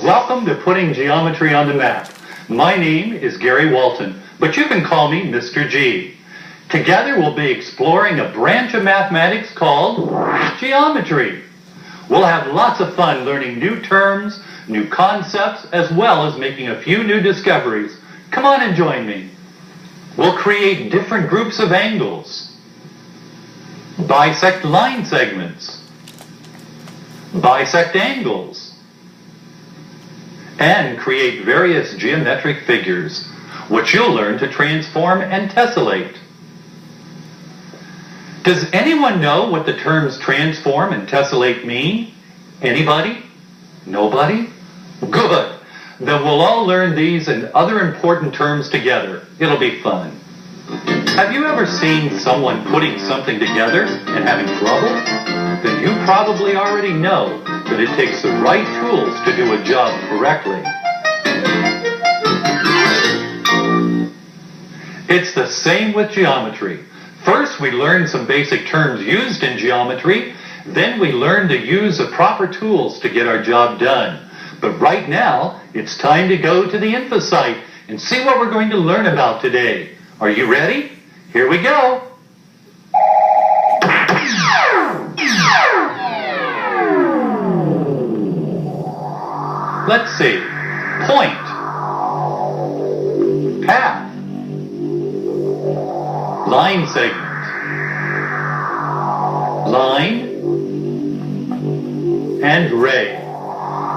Welcome to Putting Geometry on the Map. My name is Gary Walton, but you can call me Mr. G. Together we'll be exploring a branch of mathematics called geometry. We'll have lots of fun learning new terms, new concepts, as well as making a few new discoveries. Come on and join me. We'll create different groups of angles, bisect line segments, bisect angles, and create various geometric figures, which you'll learn to transform and tessellate. Does anyone know what the terms transform and tessellate mean? Anybody? Nobody? Good. Then we'll all learn these and other important terms together. It'll be fun. Have you ever seen someone putting something together and having trouble? Then you probably already know that it takes the right tools to do a job correctly. It's the same with geometry. First, we learn some basic terms used in geometry. Then we learn to use the proper tools to get our job done. But right now, it's time to go to the info site and see what we're going to learn about today. Are you ready? Here we go. Let's see. Point. Path. Line segment. Line and ray.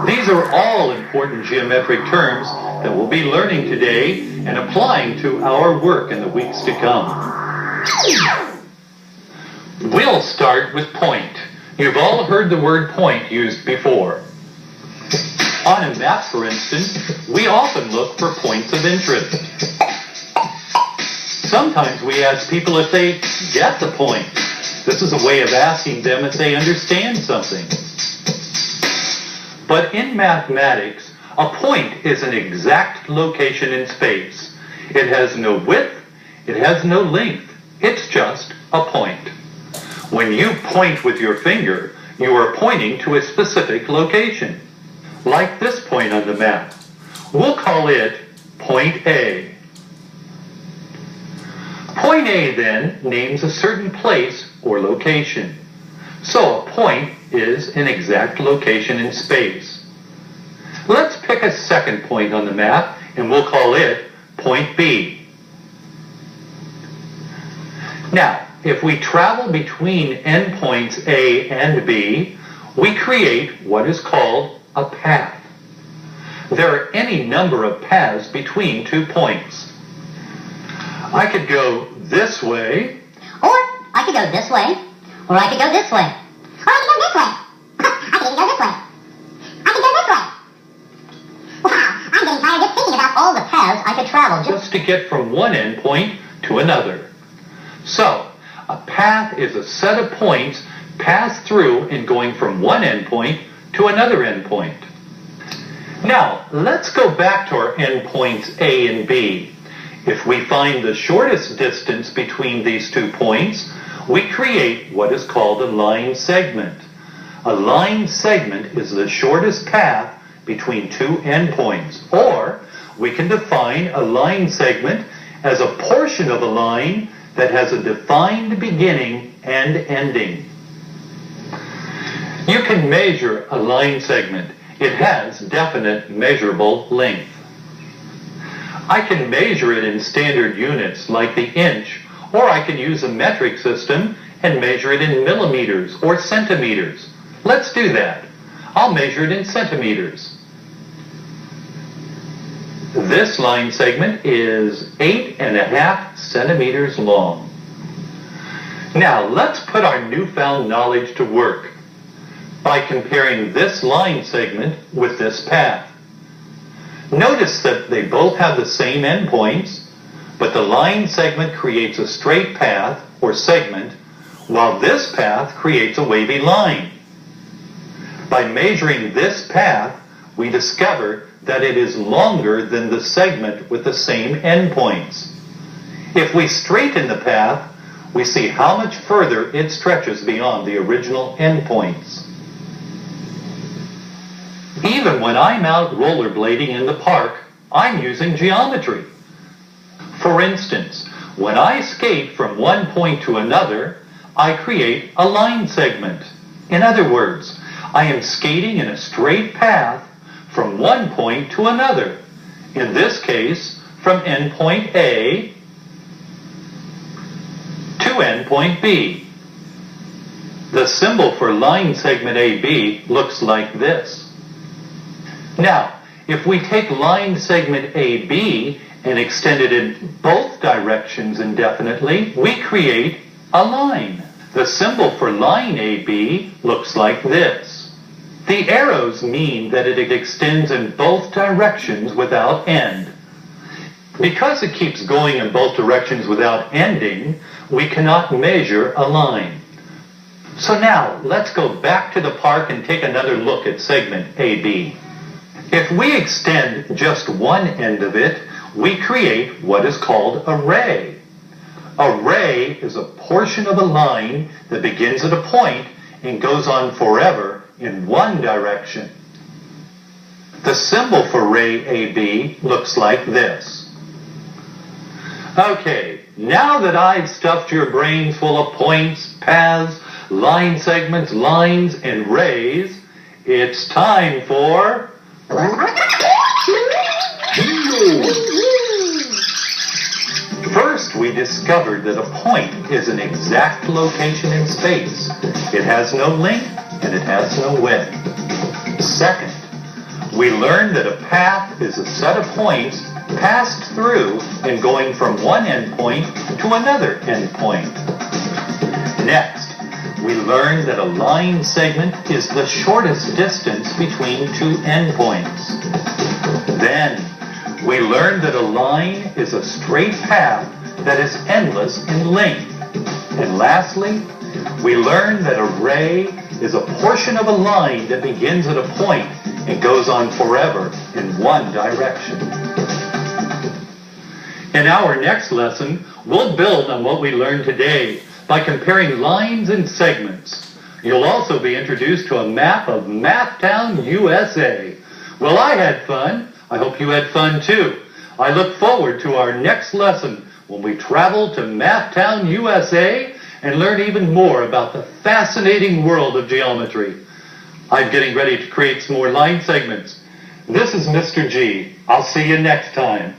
These are all important geometric terms that we'll be learning today and applying to our work in the weeks to come. We'll start with point. You've all heard the word point used before. On a map, for instance, we often look for points of interest. Sometimes we ask people if they get the point. This is a way of asking them if they understand something. But in mathematics, a point is an exact location in space. It has no width, it has no length. It's just a point. When you point with your finger, you are pointing to a specific location. Like this point on the map. We'll call it point A. Point A then names a certain place or location. So a point is an exact location in space. Let's pick a second point on the map and we'll call it point B. Now, if we travel between endpoints A and B, we create what is called a path. There are any number of paths between 2 points. I could go this way. Or I could go this way. Or I could go this way. Or I could go this way. I could even go this way. I could go this way. Wow, I'm getting tired just thinking about all the paths I could travel just to get from one endpoint to another. So, a path is a set of points passed through in going from one endpoint to another endpoint. Now, let's go back to our endpoints A and B. If we find the shortest distance between these 2 points, we create what is called a line segment. A line segment is the shortest path between 2 endpoints. Or, we can define a line segment as a portion of a line that has a defined beginning and ending. You can measure a line segment. It has definite measurable length. I can measure it in standard units like the inch, or I can use a metric system and measure it in millimeters or centimeters. Let's do that. I'll measure it in centimeters. This line segment is 8.5 centimeters long. Now let's put our newfound knowledge to work by comparing this line segment with this path. Notice that they both have the same endpoints, but the line segment creates a straight path or segment, while this path creates a wavy line. By measuring this path, we discover that it is longer than the segment with the same endpoints. If we straighten the path, we see how much further it stretches beyond the original endpoints. Even when I'm out rollerblading in the park, I'm using geometry. For instance, when I skate from one point to another, I create a line segment. In other words, I am skating in a straight path from one point to another. In this case, from endpoint A to endpoint B. The symbol for line segment AB looks like this. Now, if we take line segment AB and extend it in both directions indefinitely, we create a line. The symbol for line AB looks like this. The arrows mean that it extends in both directions without end. Because it keeps going in both directions without ending, we cannot measure a line. So now, let's go back to the park and take another look at segment AB. If we extend just one end of it, we create what is called a ray. A ray is a portion of a line that begins at a point and goes on forever in one direction. The symbol for ray AB looks like this. Okay, now that I've stuffed your brains full of points, paths, line segments, lines, and rays, it's time for... First, we discovered that a point is an exact location in space. It has no length and it has no width. Second, we learned that a path is a set of points passed through and going from one endpoint to another endpoint. Next, we learned that a line segment is the shortest distance between two endpoints. Then, we learned that a line is a straight path that is endless in length. And lastly, we learned that a ray is a portion of a line that begins at a point and goes on forever in one direction. In our next lesson, we'll build on what we learned today by comparing lines and segments. You'll also be introduced to a map of Mathtown, USA. Well, I had fun. I hope you had fun too. I look forward to our next lesson when we travel to Mathtown, USA and learn even more about the fascinating world of geometry. I'm getting ready to create some more line segments. This is Mr. G. I'll see you next time.